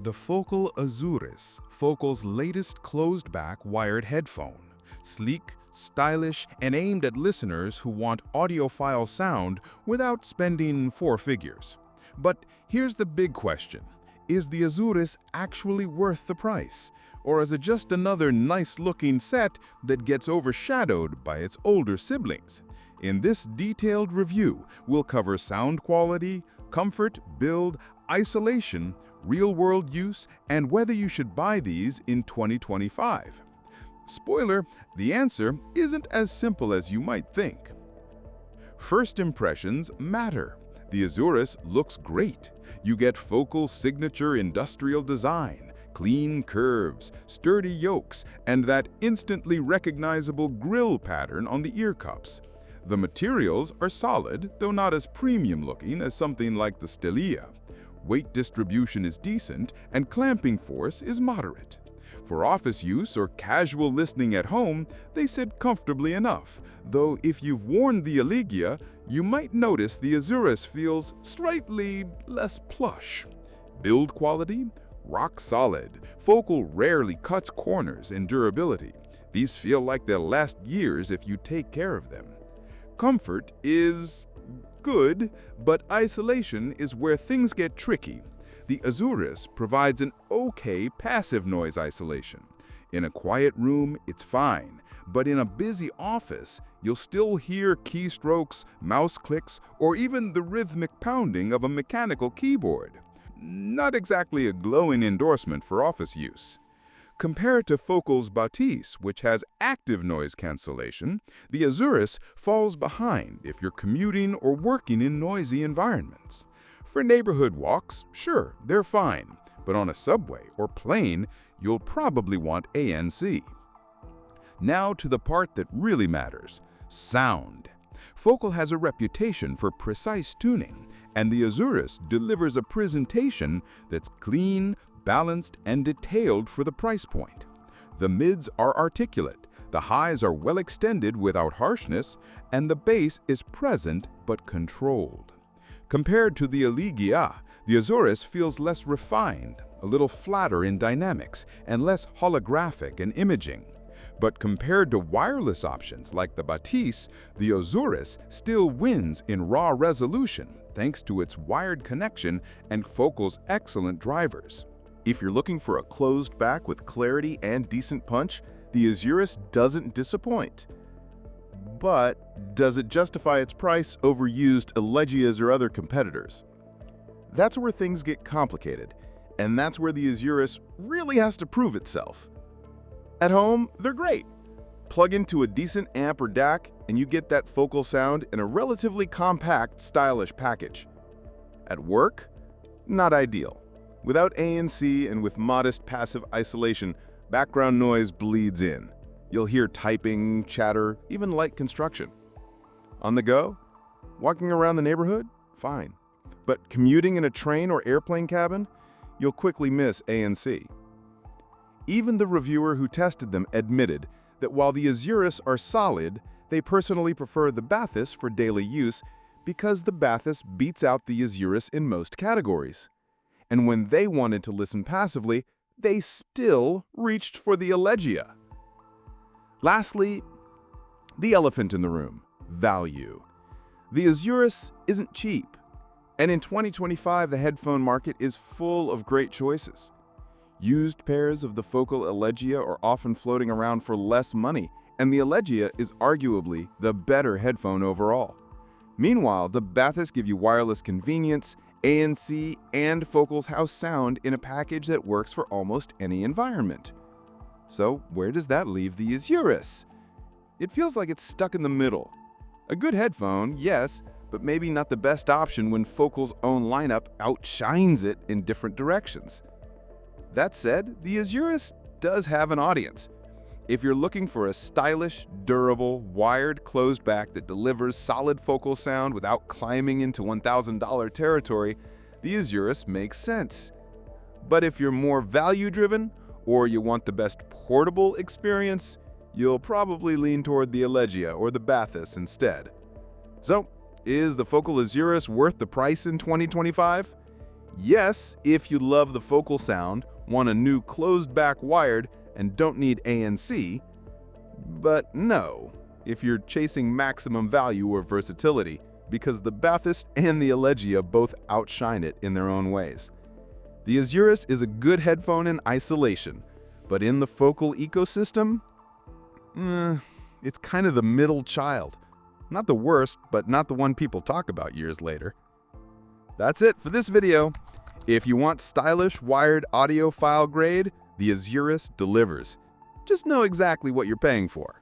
The Focal Azurys, Focal's latest closed-back wired headphone. Sleek, stylish, and aimed at listeners who want audiophile sound without spending four figures. But here's the big question. Is the Azurys actually worth the price? Or is it just another nice-looking set that gets overshadowed by its older siblings? In this detailed review, we'll cover sound quality, comfort, build, isolation, real-world use, and whether you should buy these in 2025. Spoiler, the answer isn't as simple as you might think. First impressions matter. The Azurys looks great. You get Focal's signature industrial design, clean curves, sturdy yokes, and that instantly recognizable grill pattern on the ear cups. The materials are solid, though not as premium-looking as something like the Stellia. Weight distribution is decent, and clamping force is moderate. For office use or casual listening at home, they sit comfortably enough, though if you've worn the Allegia, you might notice the Azurys feels slightly less plush. Build quality? Rock solid. Focal rarely cuts corners in durability. These feel like they'll last years if you take care of them. Comfort is good, but isolation is where things get tricky. The Azurys provides an okay passive noise isolation. In a quiet room, it's fine, but in a busy office, you'll still hear keystrokes, mouse clicks, or even the rhythmic pounding of a mechanical keyboard. Not exactly a glowing endorsement for office use. Compared to Focal's Batis, which has active noise cancellation, the Azurys falls behind if you're commuting or working in noisy environments. For neighborhood walks, sure, they're fine, but on a subway or plane, you'll probably want ANC. Now to the part that really matters, sound. Focal has a reputation for precise tuning, and the Azurys delivers a presentation that's clean, balanced, and detailed for the price point. The mids are articulate, the highs are well extended without harshness, and the bass is present but controlled. Compared to the Allegia, the Azurys feels less refined, a little flatter in dynamics, and less holographic in imaging. But compared to wireless options like the Batis, the Azurys still wins in raw resolution thanks to its wired connection and Focal's excellent drivers. If you're looking for a closed back with clarity and decent punch, the Azurys doesn't disappoint. But does it justify its price over used Allegias or other competitors? That's where things get complicated, and that's where the Azurys really has to prove itself. At home, they're great. Plug into a decent amp or DAC, and you get that Focal sound in a relatively compact, stylish package. At work, not ideal. Without ANC and with modest passive isolation, background noise bleeds in. You'll hear typing, chatter, even light construction. On the go? Walking around the neighborhood? Fine. But commuting in a train or airplane cabin? You'll quickly miss ANC. Even the reviewer who tested them admitted that while the Azurys are solid, they personally prefer the Batis for daily use because the Batis beats out the Azurys in most categories. And when they wanted to listen passively, they still reached for the Allegia. Lastly, the elephant in the room, value. The Azurys isn't cheap, and in 2025 the headphone market is full of great choices. Used pairs of the Focal Allegia are often floating around for less money, and the Allegia is arguably the better headphone overall. Meanwhile, the Batis give you wireless convenience, ANC, and Focal's house sound in a package that works for almost any environment. So where does that leave the Azurys? It feels like it's stuck in the middle. A good headphone, yes, but maybe not the best option when Focal's own lineup outshines it in different directions. That said, the Azurys does have an audience. If you're looking for a stylish, durable, wired closed back that delivers solid Focal sound without climbing into $1,000 territory, the Azurys makes sense. But if you're more value-driven, or you want the best portable experience, you'll probably lean toward the Allegia or the Batis instead. So, is the Focal Azurys worth the price in 2025? Yes, if you love the focal sound, want a new closed-back wired, and don't need ANC, but no, if you're chasing maximum value or versatility, because the Bathist and the Elegia both outshine it in their own ways. The Azurys is a good headphone in isolation, but in the focal ecosystem, it's kind of the middle child. Not the worst, but not the one people talk about years later. That's it for this video. If you want stylish, wired audiophile grade, the Azurys delivers. Just know exactly what you're paying for.